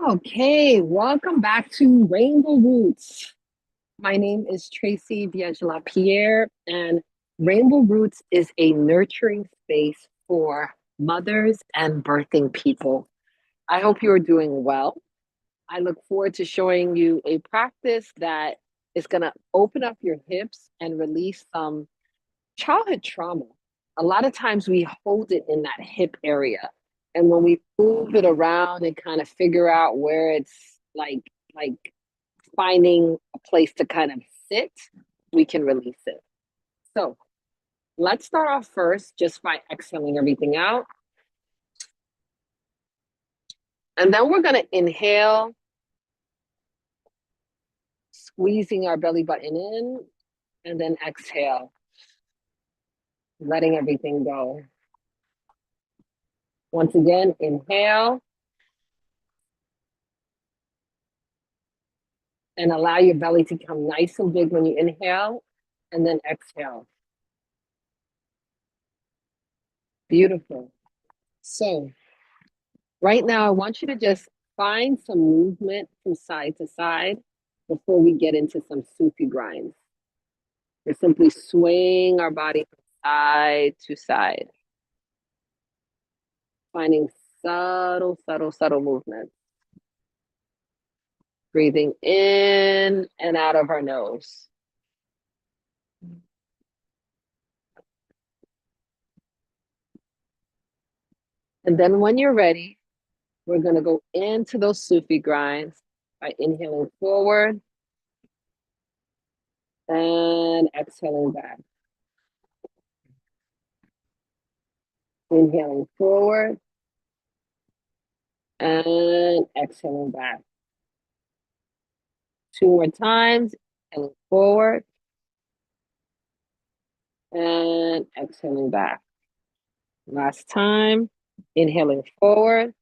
Okay, welcome back to Rainbow Roots. My name is Tracy Biagila Pierre, and Rainbow Roots is a nurturing space for mothers and birthing people. I hope you are doing well. I look forward to showing you a practice that is going to open up your hips and release some childhood trauma. A lot of times we hold it in that hip area. And when we move it around and kind of figure out where it's like finding a place to kind of sit, we can release it. So let's start off first just by exhaling everything out. And then we're gonna inhale, squeezing our belly button in, and then exhale, letting everything go. Once again, inhale and allow your belly to become nice and big when you inhale, and then exhale. Beautiful. So right now, I want you to just find some movement from side to side before we get into some Sufi grinds. We're simply swaying our body from side to side, finding subtle movements. Breathing in and out of our nose. And then when you're ready, we're going to go into those Sufi grinds by inhaling forward and exhaling back. Inhaling forward and exhaling back. Two more times, inhaling forward and exhaling back. Last time, inhaling forward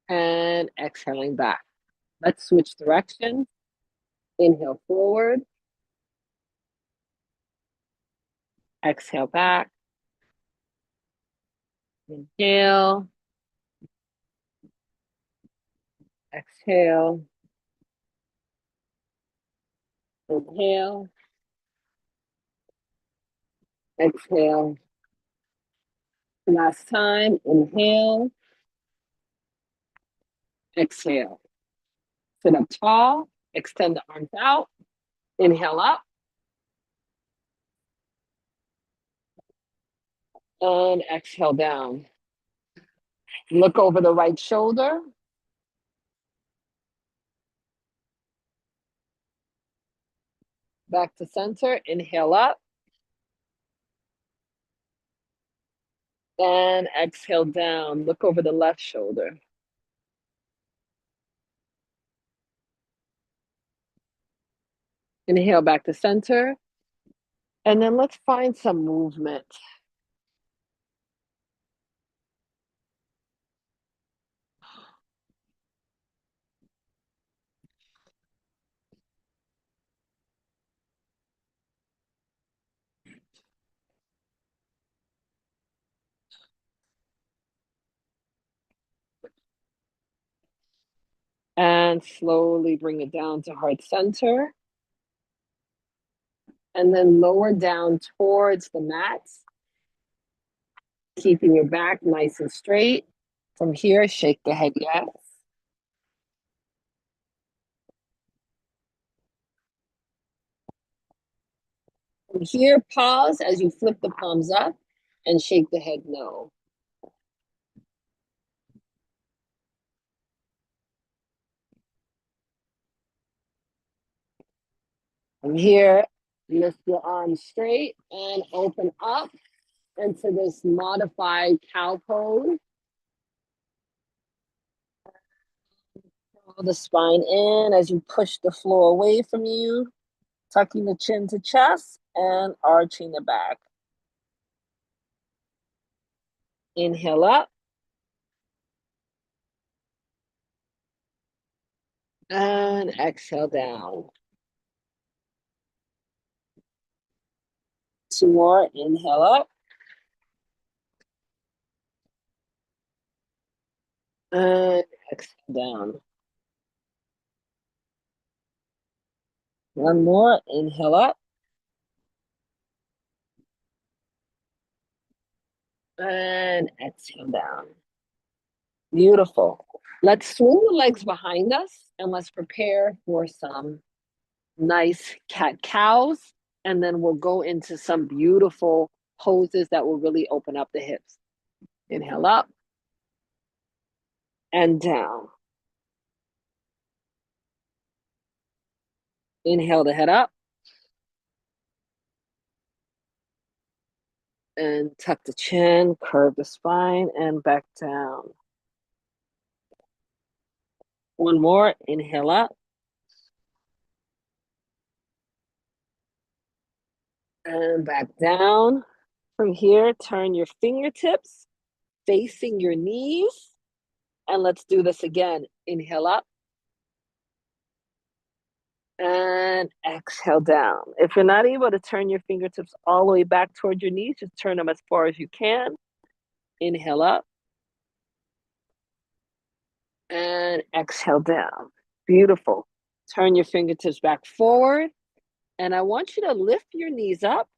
and exhaling back. Let's switch directions. Inhale forward, exhale back. Inhale, exhale, inhale, exhale. Last time, inhale, exhale. Sit up tall, extend the arms out, inhale up, and exhale down. Look over the right shoulder. Back to center, inhale up, and exhale down. Look over the left shoulder. Inhale back to center. And then let's find some movement. And slowly bring it down to heart center. And then lower down towards the mat, keeping your back nice and straight. From here, shake the head yes. From here, pause as you flip the palms up and shake the head no. From here, lift your arms straight and open up into this modified cow pose. Draw the spine in as you push the floor away from you, tucking the chin to chest and arching the back. Inhale up. And exhale down. Two more, inhale up. And Exhale down. One more, inhale up. And exhale down. Beautiful. Let's swing the legs behind us and let's prepare for some nice cat cows. And then we'll go into some beautiful poses that will really open up the hips. Inhale up and down. Inhale the head up and tuck the chin, curve the spine, and back down. One more, inhale up. And back down. From here, turn your fingertips facing your knees. And let's do this again. Inhale up. And exhale down. If you're not able to turn your fingertips all the way back towards your knees, just turn them as far as you can. Inhale up. And exhale down. Beautiful. Turn your fingertips back forward. And I want you to lift your knees up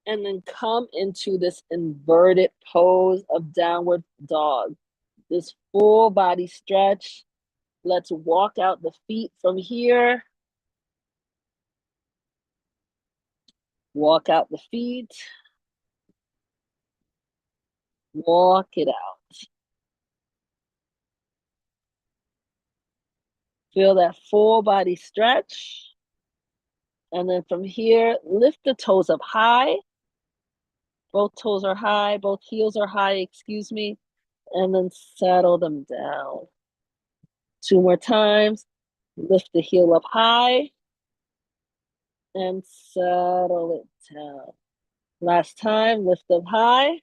and then come into this inverted pose of downward dog. This full body stretch. Let's walk out the feet from here. Walk out the feet. Walk it out. Feel that full body stretch. And then from here, lift the toes up high. Both toes are high, both heels are high, excuse me. And then settle them down. Two more times. Lift the heel up high. And settle it down. Last time, lift up high.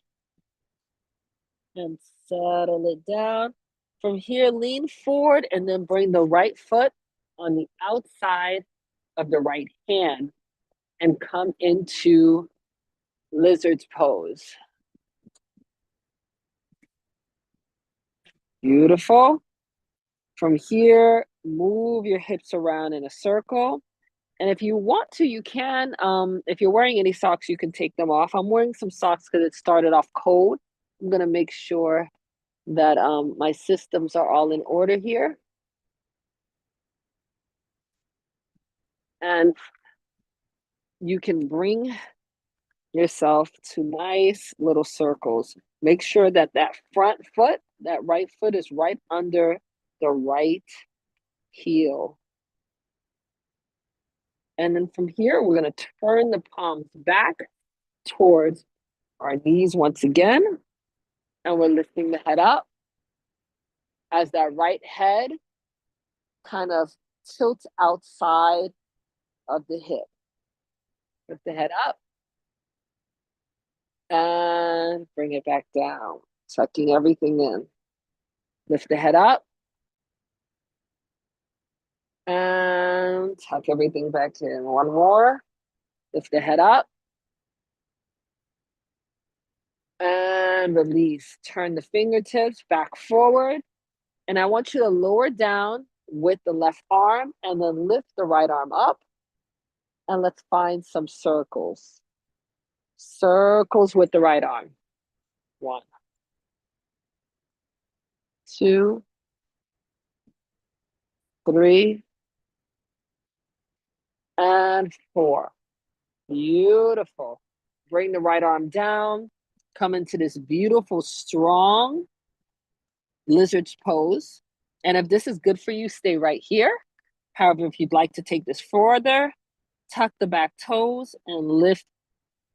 And settle it down. From here, lean forward and then bring the right foot on the outside of the right hand and come into lizard's pose. Beautiful. From here, move your hips around in a circle. And if you want to, you can. If you're wearing any socks, you can take them off. I'm wearing some socks because it started off cold. I'm going to make sure that my systems are all in order here. And you can bring yourself to nice little circles. Make sure that that front foot, that right foot is right under the right heel. And then from here, we're going to turn the palms back towards our knees once again. And we're lifting the head up as that right head kind of tilts outside of the hip. Lift the head up and bring it back down, sucking everything in. Lift the head up and tuck everything back in. One more. Lift the head up and release. Turn the fingertips back forward. And I want you to lower down with the left arm and then lift the right arm up. And let's find some circles. Circles with the right arm. 1, 2, 3, and 4. Beautiful. Bring the right arm down. Come into this beautiful, strong lizard's pose. And if this is good for you, stay right here. However, if you'd like to take this further, tuck the back toes and lift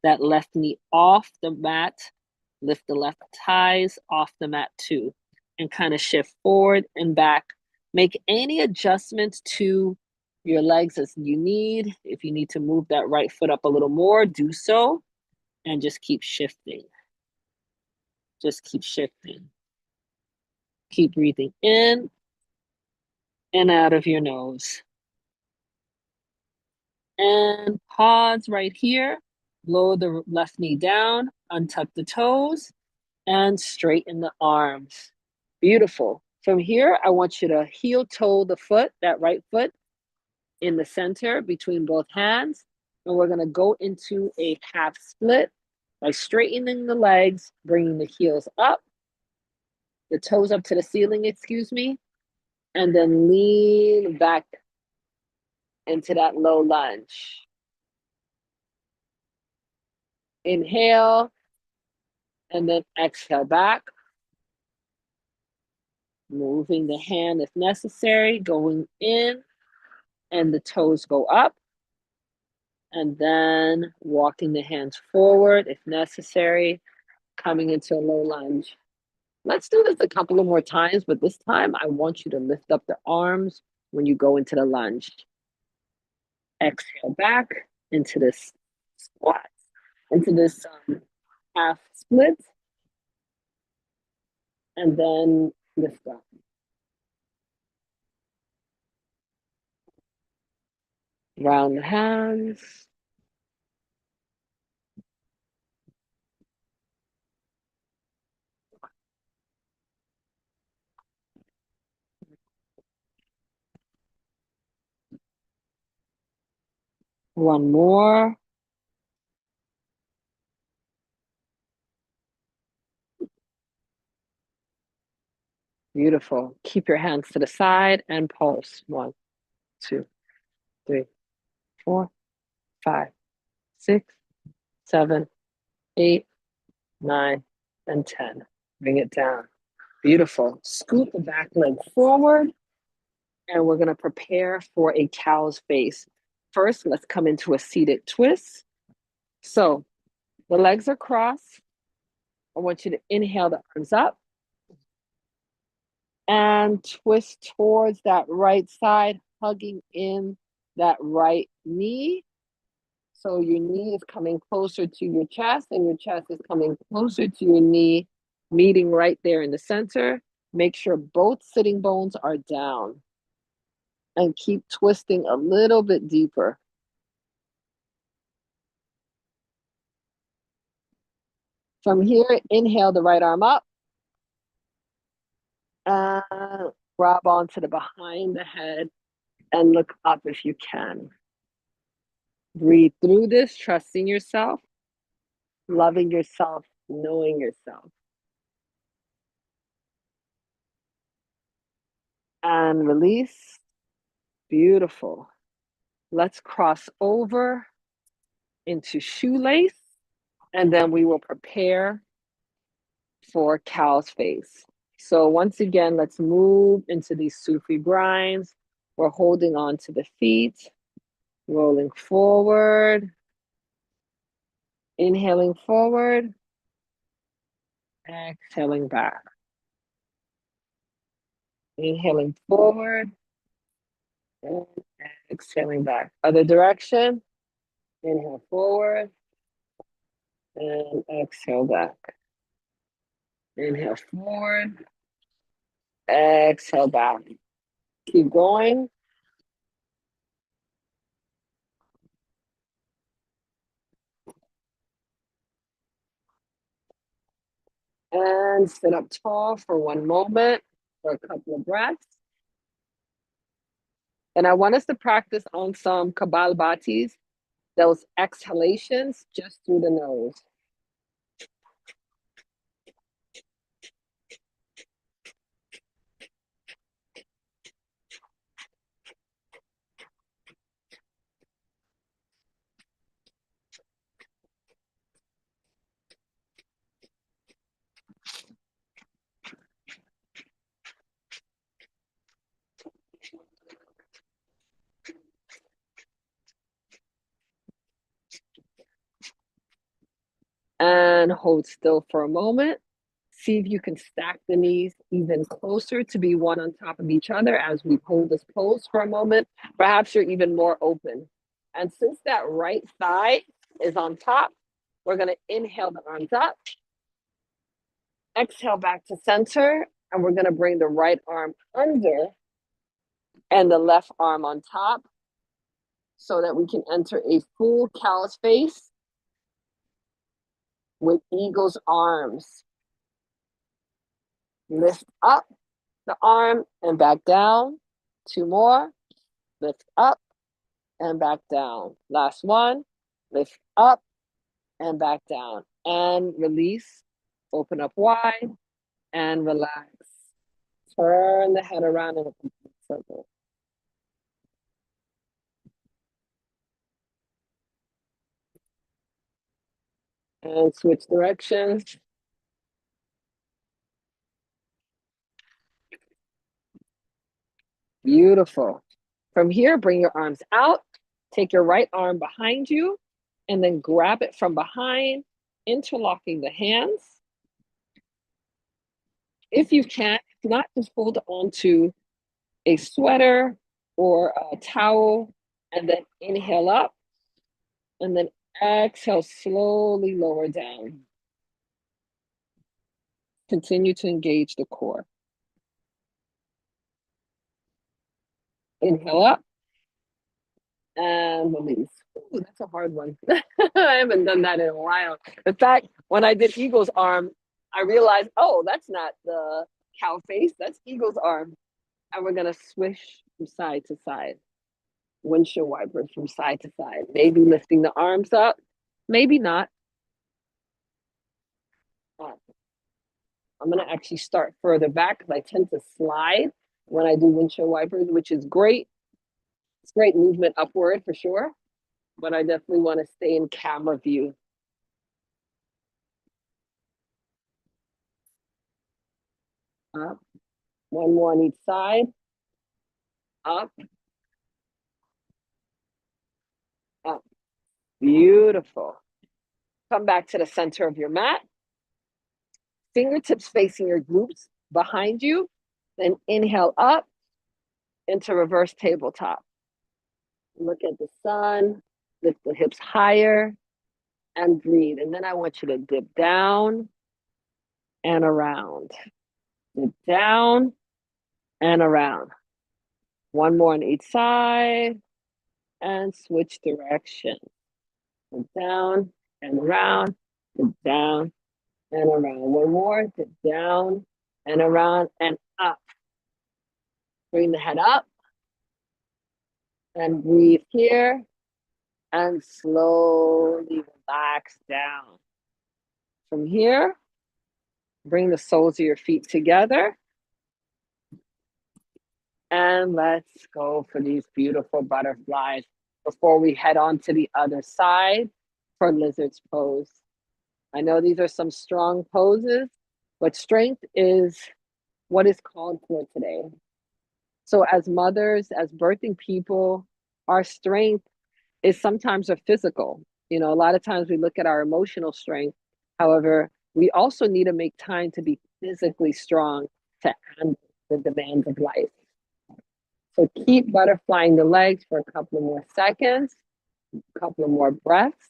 that left knee off the mat. Lift the left thighs off the mat too. And kind of shift forward and back. Make any adjustments to your legs as you need. If you need to move that right foot up a little more, do so. And just keep shifting. Just keep shifting. Keep breathing in and out of your nose. And pause right here. Lower the left knee down, untuck the toes, and straighten the arms. Beautiful. From here, I want you to heel toe the foot, that right foot, in the center between both hands. And we're going to go into a half split by straightening the legs, bringing the heels up, the toes up to the ceiling, excuse me, and then lean back into that low lunge. Inhale, and then exhale back. Moving the hand if necessary, going in, and the toes go up. And then walking the hands forward if necessary, coming into a low lunge. Let's do this a couple of more times, but this time I want you to lift up the arms when you go into the lunge. Exhale back into this squat, into this half split, and then lift up. Round the hands. One more. Beautiful. Keep your hands to the side and pulse. 1, 2, 3, 4, 5, 6, 7, 8, 9, and 10. Bring it down. Beautiful. Scoot the back leg forward, and we're going to prepare for a cow's face. First, let's come into a seated twist. So the legs are crossed. I want you to inhale the arms up and twist towards that right side, hugging in that right knee. So your knee is coming closer to your chest, and your chest is coming closer to your knee, meeting right there in the center. Make sure both sitting bones are down. And keep twisting a little bit deeper. From here, inhale the right arm up. And grab onto the behind the head and look up if you can. Breathe through this, trusting yourself, loving yourself, knowing yourself. And release. Beautiful. Let's cross over into shoelace, and then we will prepare for cow's face. So once again, let's move into these Sufi grinds. We're holding on to the feet, rolling forward, inhaling forward, exhaling back. Inhaling forward, and exhaling back. Other direction, inhale forward, and exhale back. Inhale forward, exhale back. Keep going. And sit up tall for one moment, for a couple of breaths. And I want us to practice on some Kapalbhatis, those exhalations just through the nose. And hold still for a moment. See if you can stack the knees even closer to be one on top of each other as we hold this pose for a moment. Perhaps you're even more open. And since that right thigh is on top, we're going to inhale the arms up, exhale back to center, and we're going to bring the right arm under and the left arm on top so that we can enter a full cow's face with eagle's arms. Lift up the arm and back down. Two more. Lift up and back down. Last one. Lift up and back down. And release. Open up wide and relax. Turn the head around in a complete circle. And switch directions. Beautiful. From here, bring your arms out. Take your right arm behind you and then grab it from behind, interlocking the hands. If you can, if not, just hold onto a sweater or a towel and then inhale up and then exhale, slowly lower down. Continue to engage the core. Inhale up and release. Ooh, that's a hard one. I haven't done that in a while. In fact, when I did Eagle's arm, I realized, oh, that's not the cow face, that's Eagle's arm. And we're gonna swish from side to side. Windshield wipers from side to side. Maybe lifting the arms up, maybe not. I'm gonna actually start further back because I tend to slide when I do windshield wipers, which is great. It's great movement upward for sure, but I definitely want to stay in camera view. Up, one more on each side. Up, up. Beautiful. Come back to the center of your mat. Fingertips facing your glutes behind you. Then inhale up into reverse tabletop. Look at the sun, lift the hips higher, and breathe. And then I want you to dip down and around. Dip down and around. One more on each side and switch direction. Dip down and around, dip down and around. One more, dip down and around and up. Bring the head up and breathe here and slowly relax down. From here, bring the soles of your feet together and let's go for these beautiful butterflies before we head on to the other side for lizard's pose. I know these are some strong poses, but strength is what is called for today. So as mothers, as birthing people, our strength is sometimes a physical. You know, a lot of times we look at our emotional strength. However, we also need to make time to be physically strong to handle the demands of life. So keep butterflying the legs for a couple of more seconds, a couple of more breaths,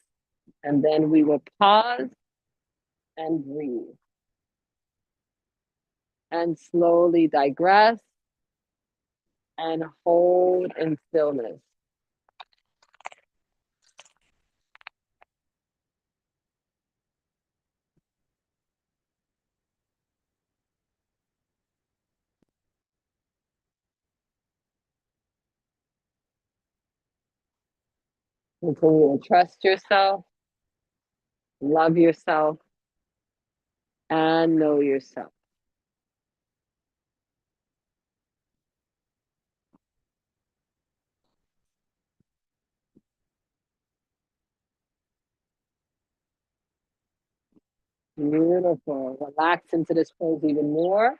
and then we will pause and breathe. And slowly digress and hold in stillness. Continue to trust yourself, love yourself, and know yourself. Beautiful. Relax into this pose even more.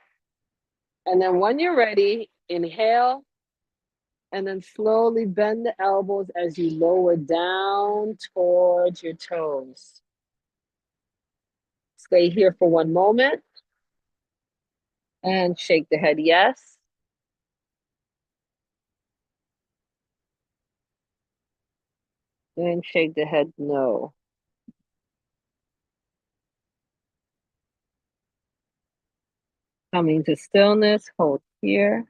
And then when you're ready, inhale and then slowly bend the elbows as you lower down towards your toes. Stay here for one moment and shake the head yes. And shake the head no. Coming to stillness, hold here.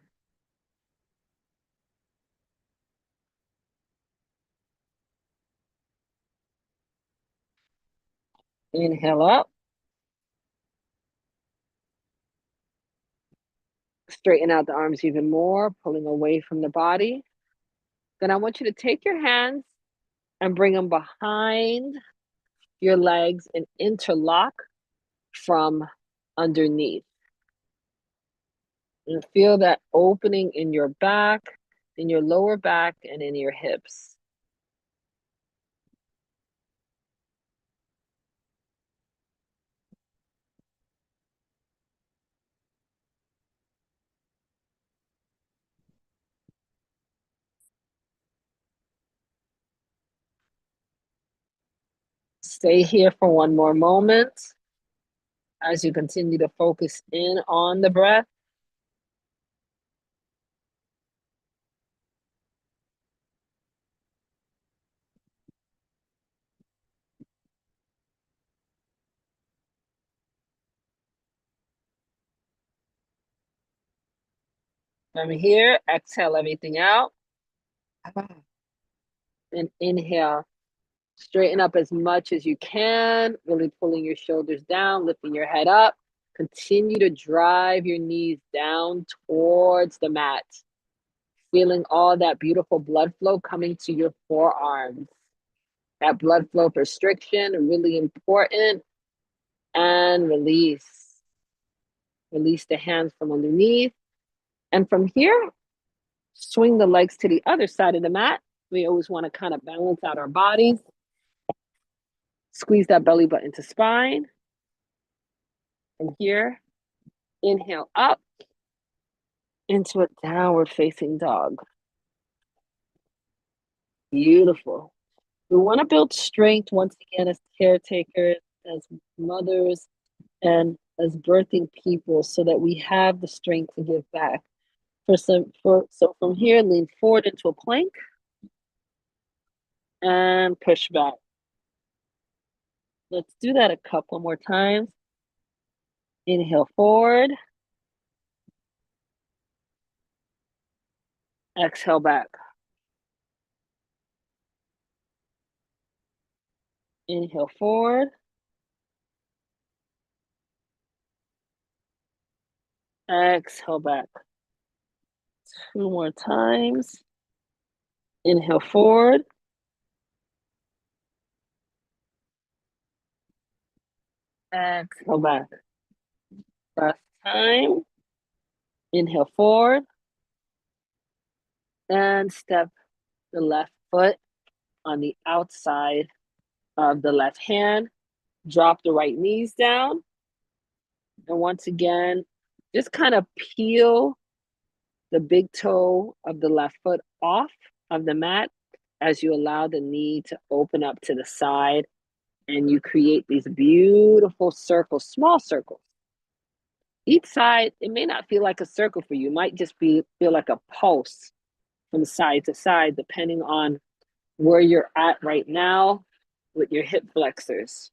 Inhale up. Straighten out the arms even more, pulling away from the body. Then I want you to take your hands and bring them behind your legs and interlock from underneath. And feel that opening in your back, in your lower back, and in your hips. Stay here for one more moment as you continue to focus in on the breath. From here, exhale everything out. And inhale. Straighten up as much as you can, really pulling your shoulders down, lifting your head up. Continue to drive your knees down towards the mat. Feeling all that beautiful blood flow coming to your forearms. That blood flow restriction, really important. And release. Release the hands from underneath. And from here, swing the legs to the other side of the mat. We always want to kind of balance out our bodies. Squeeze that belly button to spine. And here, inhale up into a downward facing dog. Beautiful. We want to build strength once again as caretakers, as mothers, and as birthing people so that we have the strength to give back. So from here, lean forward into a plank and push back. Let's do that a couple more times. Inhale forward. Exhale back. Inhale forward. Exhale back. Two more times. Inhale forward. Exhale back. Last time. Inhale forward. And step the left foot on the outside of the left hand. Drop the right knees down. And once again, just kind of peel the big toe of the left foot off of the mat as you allow the knee to open up to the side, and you create these beautiful circles, small circles. Each side, it may not feel like a circle for you. It might just feel like a pulse from side to side, depending on where you're at right now with your hip flexors.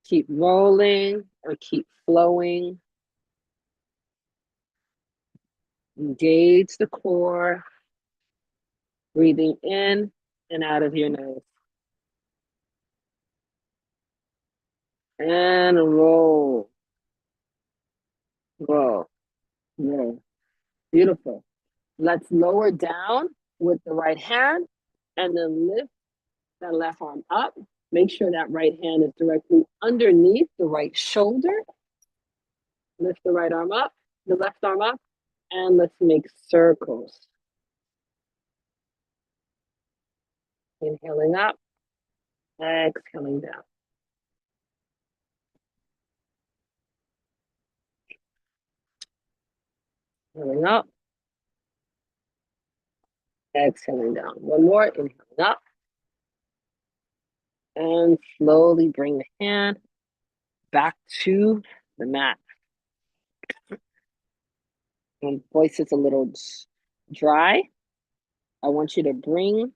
Keep rolling or keep flowing. Engage the core, breathing in and out of your nose. And roll. Roll. Roll. Beautiful. Let's lower down with the right hand and then lift that left arm up. Make sure that right hand is directly underneath the right shoulder. Lift the right arm up, the left arm up, and let's make circles. Inhaling up, exhaling down. Inhaling up, exhaling down. One more, inhaling up. And slowly bring the hand back to the mat. When voice is a little dry, I want you to bring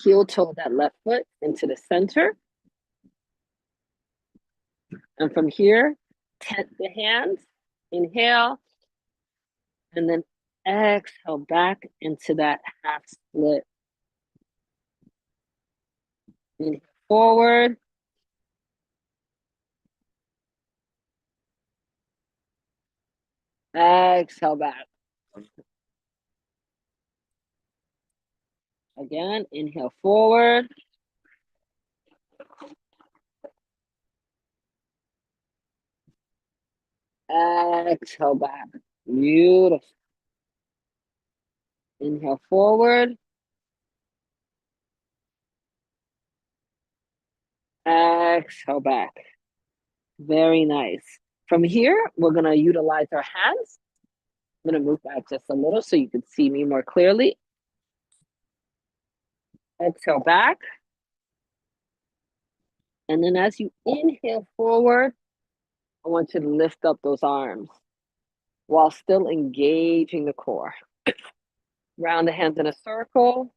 heel toe that left foot into the center. And from here, tent the hands, inhale, and then exhale back into that half split. Inhale forward. Exhale back. Again, inhale forward. Exhale back. Beautiful. Inhale forward. Exhale back. Very nice. From here, we're going to utilize our hands. I'm going to move back just a little so you can see me more clearly. Exhale back. And then as you inhale forward, I want you to lift up those arms while still engaging the core. Round the hands in a circle.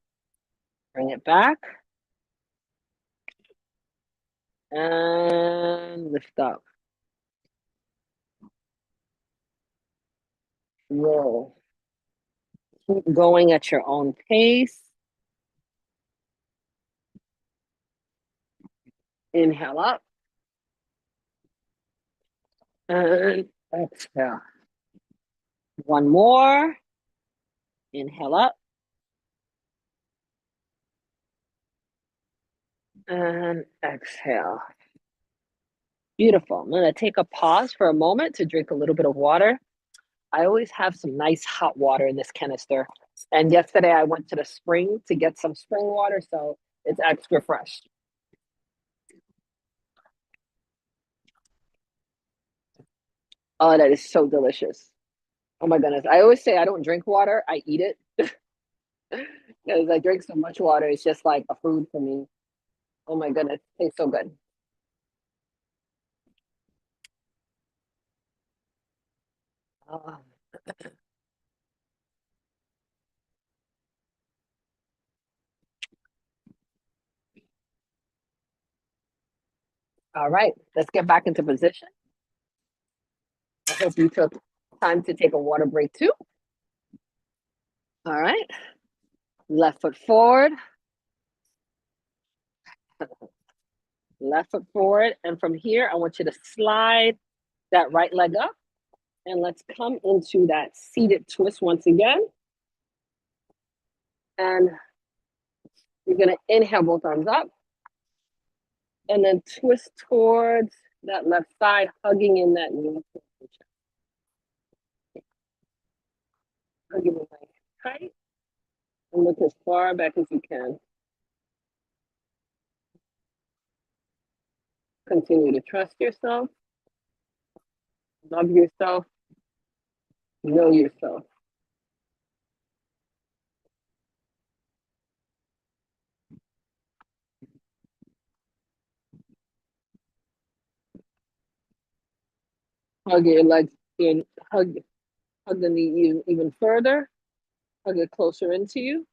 Bring it back. And lift up. Roll. Keep going at your own pace. Inhale up. And exhale. One more. Inhale up. And exhale. Beautiful. I'm going to take a pause for a moment to drink a little bit of water. I always have some nice hot water in this canister. And yesterday I went to the spring to get some spring water, so it's extra fresh. Oh, that is so delicious. Oh my goodness. I always say I don't drink water, I eat it. Because I drink so much water, it's just like a food for me. Oh my goodness, it tastes so good. Oh. All right, let's get back into position. I hope you took time to take a water break too. All right, left foot forward, left foot forward. And from here, I want you to slide that right leg up. And let's come into that seated twist once again. And you're going to inhale both arms up. And then twist towards that left side, hugging in that knee. Hugging the leg tight. And look as far back as you can. Continue to trust yourself, love yourself, know yourself. Hug your legs in, hug the knee even further, hug it closer into you.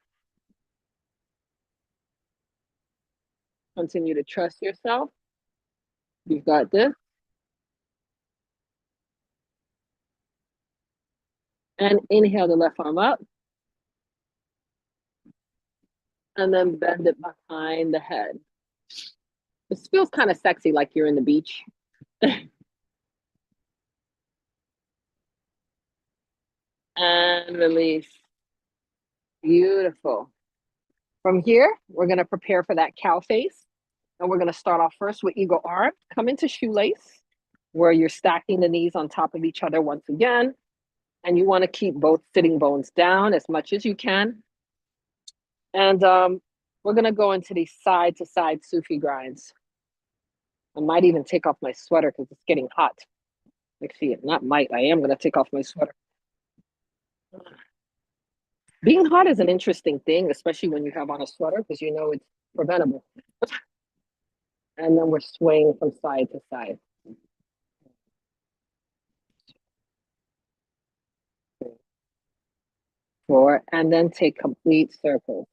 Continue to trust yourself. You've got this. And inhale the left arm up. And then bend it behind the head. This feels kind of sexy, like you're in the beach. And release. Beautiful. From here, we're going to prepare for that cow face. And we're going to start off first with eagle arm. Come into shoelace, where you're stacking the knees on top of each other once again. And you want to keep both sitting bones down as much as you can. And we're going to go into these side to side Sufi grinds. I might even take off my sweater because it's getting hot. Actually, not might. I am going to take off my sweater. Being hot is an interesting thing, especially when you have on a sweater because you know it's preventable. And then we're swaying from side to side. Four, and then take complete circles.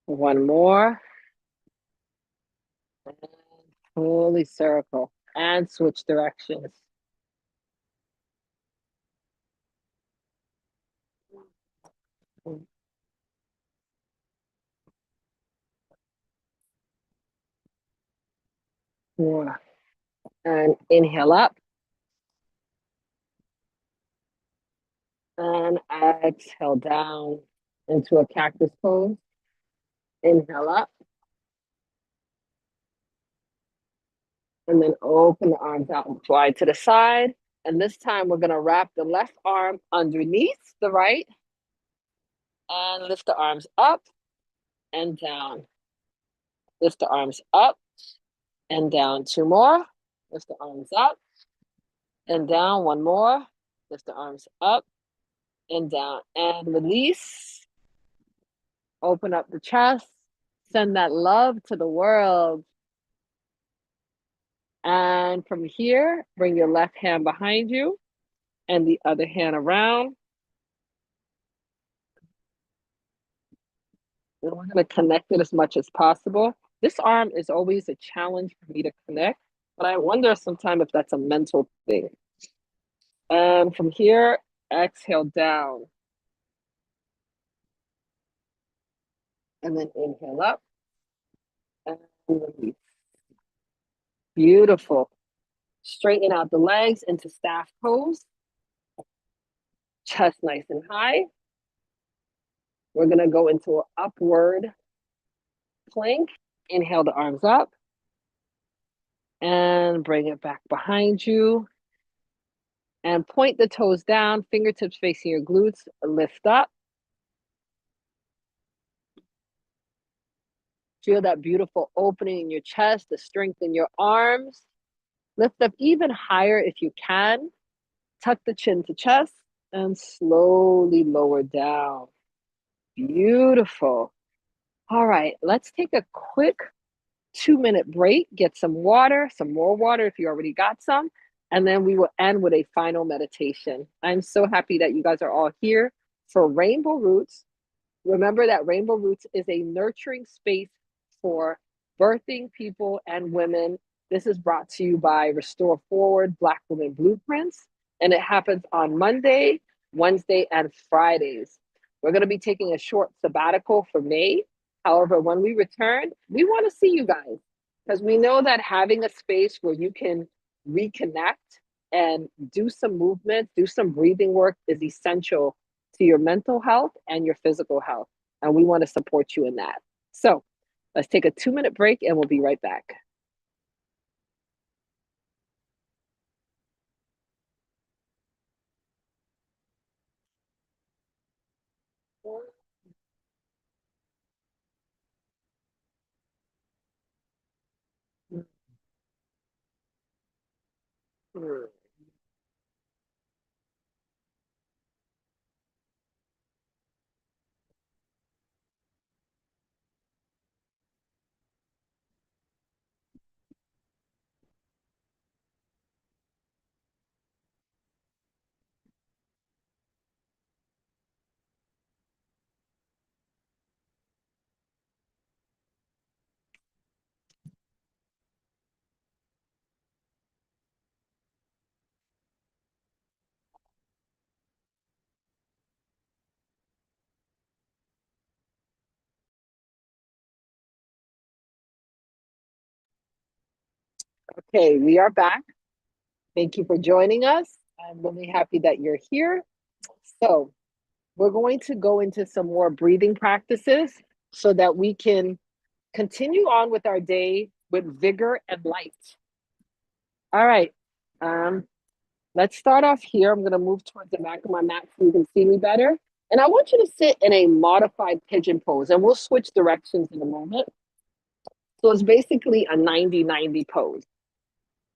One more. And fully circle. And switch directions. More. And inhale up and exhale down into a cactus pose. Inhale up and then open the arms out wide to the side. And this time we're going to wrap the left arm underneath the right and lift the arms up and down. Lift the arms up and down. Two more. Lift the arms up and down. One more. Lift the arms up and down. And release. Open up the chest. Send that love to the world. And from here, bring your left hand behind you and the other hand around. And we're going to connect it as much as possible. This arm is always a challenge for me to connect, but I wonder sometimes if that's a mental thing. And from here, exhale down. And then inhale up and release. Beautiful. Straighten out the legs into staff pose. Chest nice and high. We're going to go into an upward plank. Inhale the arms up and bring it back behind you. And point the toes down, fingertips facing your glutes. Lift up. Feel that beautiful opening in your chest, the strength in your arms. Lift up even higher if you can. Tuck the chin to chest and slowly lower down. Beautiful. All right, let's take a quick 2-minute break, get some water, some more water if you already got some, and then we will end with a final meditation. I'm so happy that you guys are all here for Rainbow Roots. Remember that Rainbow Roots is a nurturing space for birthing people and women. This is brought to you by Restore Forward Black Women Blueprints, and it happens on Monday, Wednesday, and Fridays. We're going to be taking a short sabbatical for May. However, when we return, we want to see you guys because we know that having a space where you can reconnect and do some movement, do some breathing work is essential to your mental health and your physical health. And we want to support you in that. So let's take a 2-minute break and we'll be right back. Okay, we are back. Thank you for joining us. I'm really happy that you're here. So, we're going to go into some more breathing practices so that we can continue on with our day with vigor and light. All right. Let's start off here. I'm going to move towards the back of my mat so you can see me better. And I want you to sit in a modified pigeon pose, and we'll switch directions in a moment. So it's basically a 90-90 pose.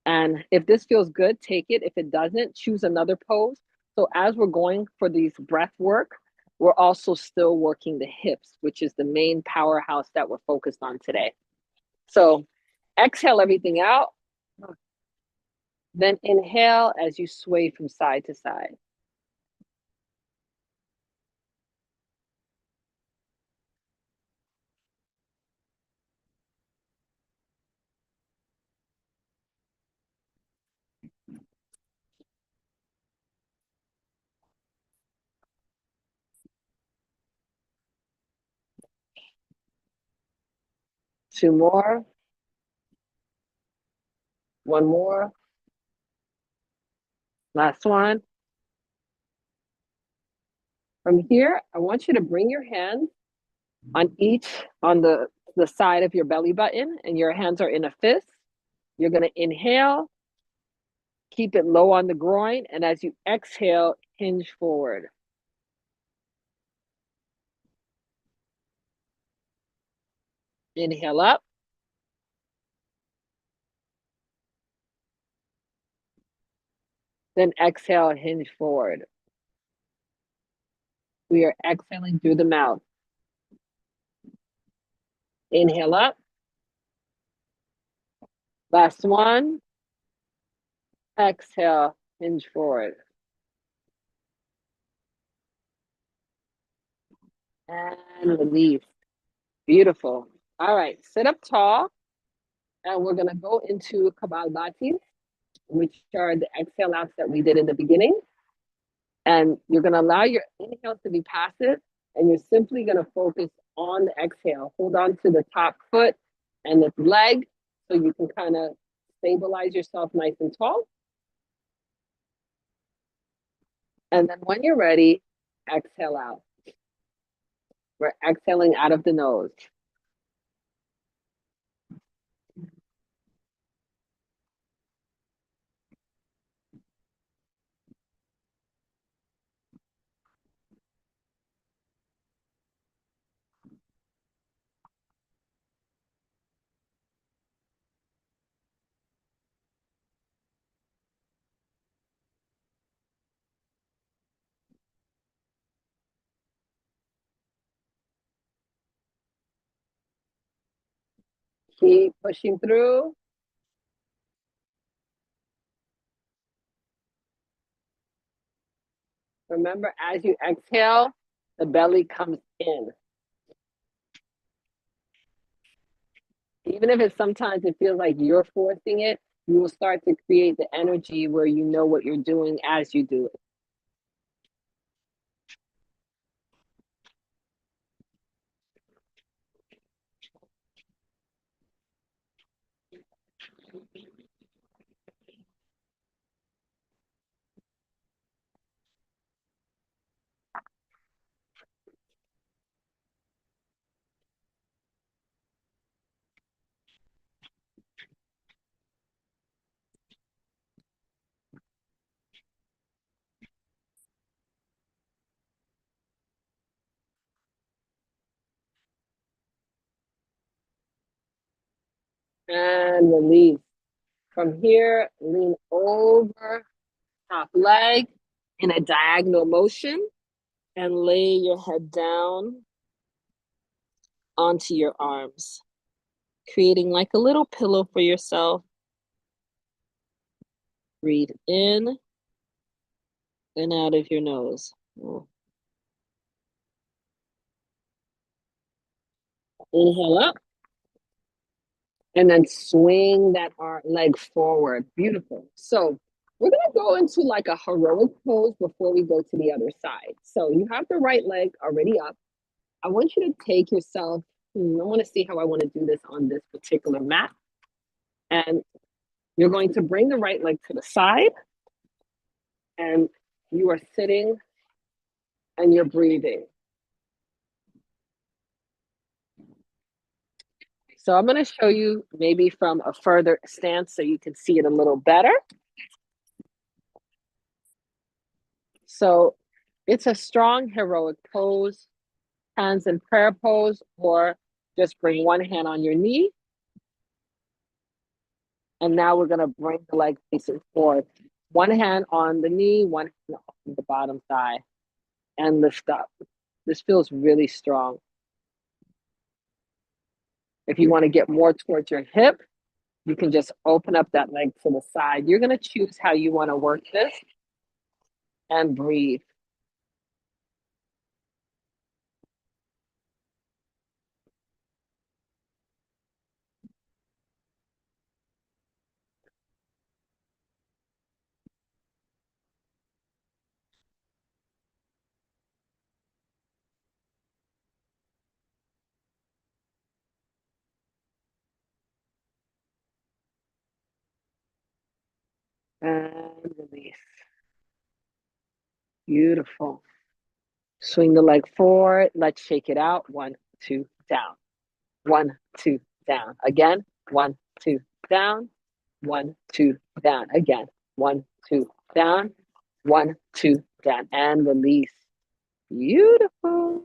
And if this feels good, take it. If it doesn't, choose another pose. So as we're going for these breath work, we're also still working the hips, which is the main powerhouse that we're focused on today. So exhale everything out. Then inhale as you sway from side to side. Two more. One more. Last one. From here, I want you to bring your hands on each, on the side of your belly button, and your hands are in a fist. You're going to inhale, keep it low on the groin, and as you exhale, hinge forward. Inhale up. Then exhale, hinge forward. We are exhaling through the mouth. Inhale up. Last one. Exhale, hinge forward. And release. Beautiful. All right, sit up tall. And we're going to go into Kapalabhati, which are the exhale outs that we did in the beginning. And you're going to allow your inhale to be passive, and you're simply going to focus on the exhale. Hold on to the top foot and the leg so you can kind of stabilize yourself nice and tall. And then when you're ready, exhale out. We're exhaling out of the nose. Keep pushing through. Remember, as you exhale, the belly comes in. Even if sometimes it feels like you're forcing it, you will start to create the energy where you know what you're doing as you do it. And release. From here, lean over top leg in a diagonal motion and lay your head down onto your arms, creating like a little pillow for yourself. Breathe in and out of your nose. Inhale up. And then swing that leg forward. Beautiful. So we're going to go into like a heroic pose before we go to the other side. So you have the right leg already up. I want you to take yourself, I want to see how I want to do this on this particular mat. And you're going to bring the right leg to the side. And you are sitting and you're breathing. So I'm going to show you maybe from a further stance so you can see it a little better. So it's a strong heroic pose, hands in prayer pose, or just bring one hand on your knee. And now we're going to bring the leg facing forward. One hand on the knee, one hand on the bottom thigh, and lift up. This feels really strong. If you want to get more towards your hip, you can just open up that leg to the side. You're going to choose how you want to work this and breathe. And release. Beautiful. Swing the leg forward. Let's shake it out. 1, 2, down. 1, 2, down. Again. 1, 2, down. 1, 2, down. Again. 1, 2, down. 1, 2, down. And release. Beautiful.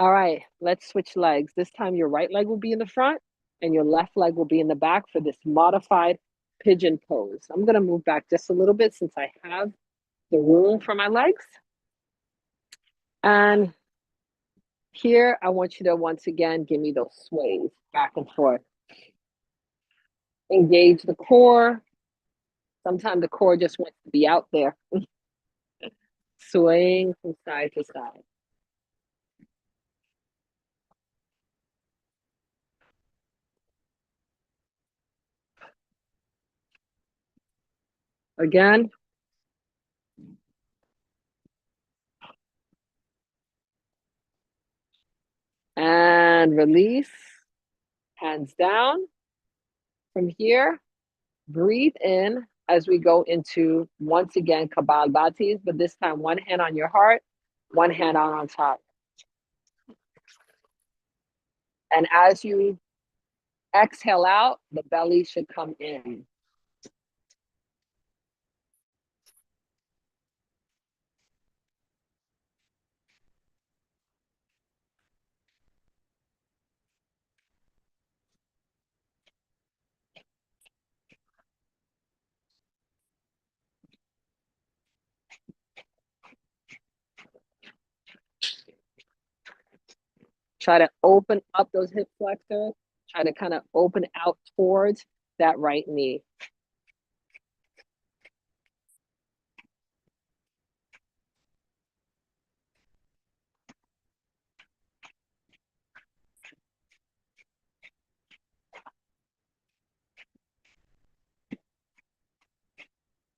All right, let's switch legs. This time your right leg will be in the front and your left leg will be in the back for this modified pigeon pose. I'm gonna move back just a little bit since I have the room for my legs. And here, I want you to once again give me those sways back and forth. Engage the core. Sometimes the core just wants to be out there. Swaying from side to side. Again. And release. Hands down. From here, breathe in as we go into, once again, Kapalabhati, but this time one hand on your heart, one hand on top. And as you exhale out, the belly should come in. Try to open up those hip flexors. Try to kind of open out towards that right knee.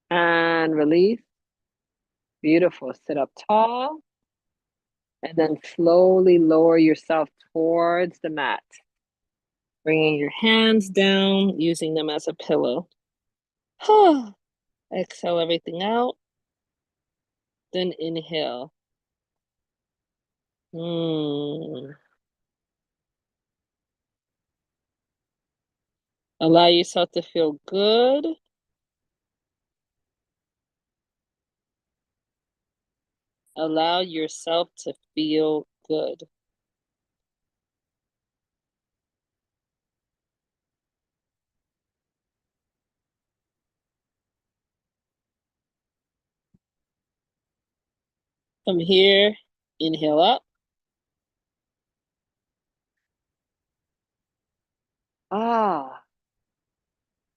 And release. Beautiful. Sit up tall. And then slowly lower yourself towards the mat. Bringing your hands down, using them as a pillow. Exhale everything out. Then inhale. Allow yourself to feel good. Allow yourself to feel good. From here, inhale up.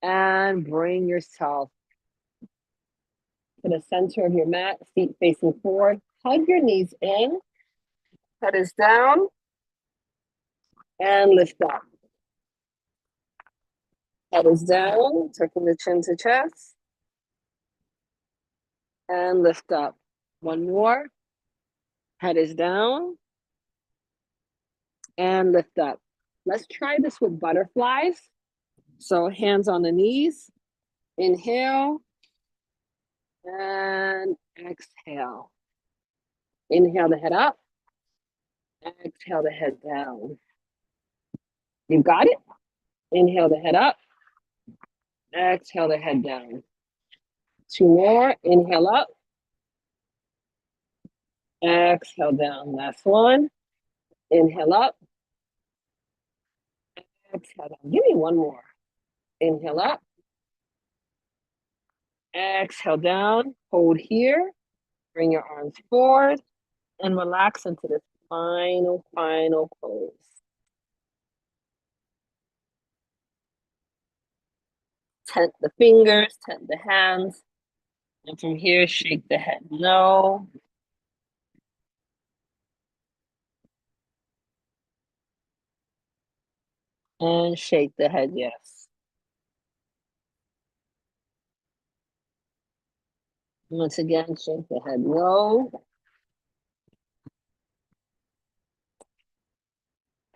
And bring yourself to the center of your mat, feet facing forward. Hug your knees in, head is down, and lift up. Head is down, tucking the chin to chest, and lift up. One more. Head is down, and lift up. Let's try this with butterflies. So hands on the knees, inhale, and exhale. Inhale the head up, exhale the head down. You got it? Inhale the head up, exhale the head down. Two more, inhale up, exhale down. Last one, inhale up, exhale down. Give me one more. Inhale up, exhale down, hold here, bring your arms forward, and relax into this final pose. Tent the fingers, tent the hands, and from here, shake the head no. And shake the head yes. Once again, shake the head no.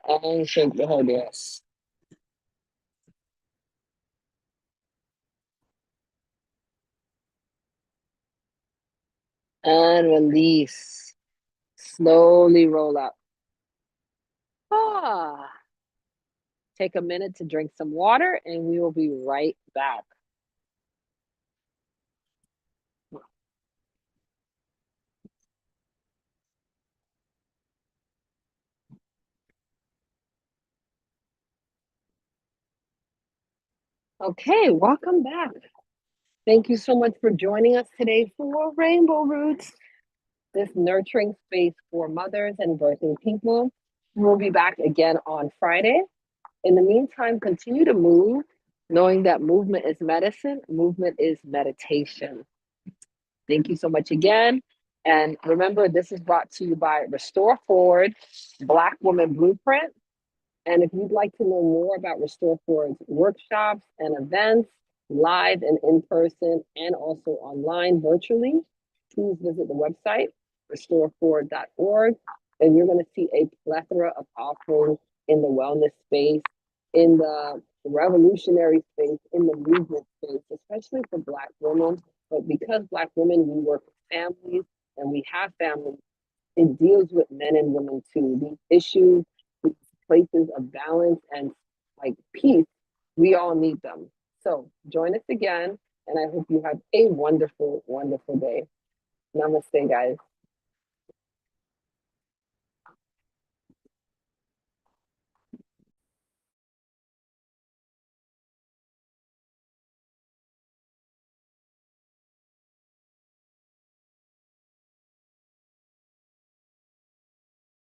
And shake the head yes. And release. Slowly roll up. Ah. Take a minute to drink some water and we will be right back. Okay, welcome back. Thank you so much for joining us today for Rainbow Roots, this nurturing space for mothers and birthing people. We'll be back again on Friday. In the meantime, continue to move, knowing that movement is medicine, movement is meditation. Thank you so much again. And remember, this is brought to you by Restore Forward, Black Woman Blueprint. And if you'd like to know more about Restore Forward's workshops and events, live and in person, and also online virtually, please visit the website, restoreforward.org. And you're going to see a plethora of offerings in the wellness space, in the revolutionary space, in the movement space, especially for Black women. But because Black women, we work with families and we have families, it deals with men and women too. These issues, these places of balance and like peace, we all need them. So join us again, and I hope you have a wonderful, wonderful day. Namaste, guys.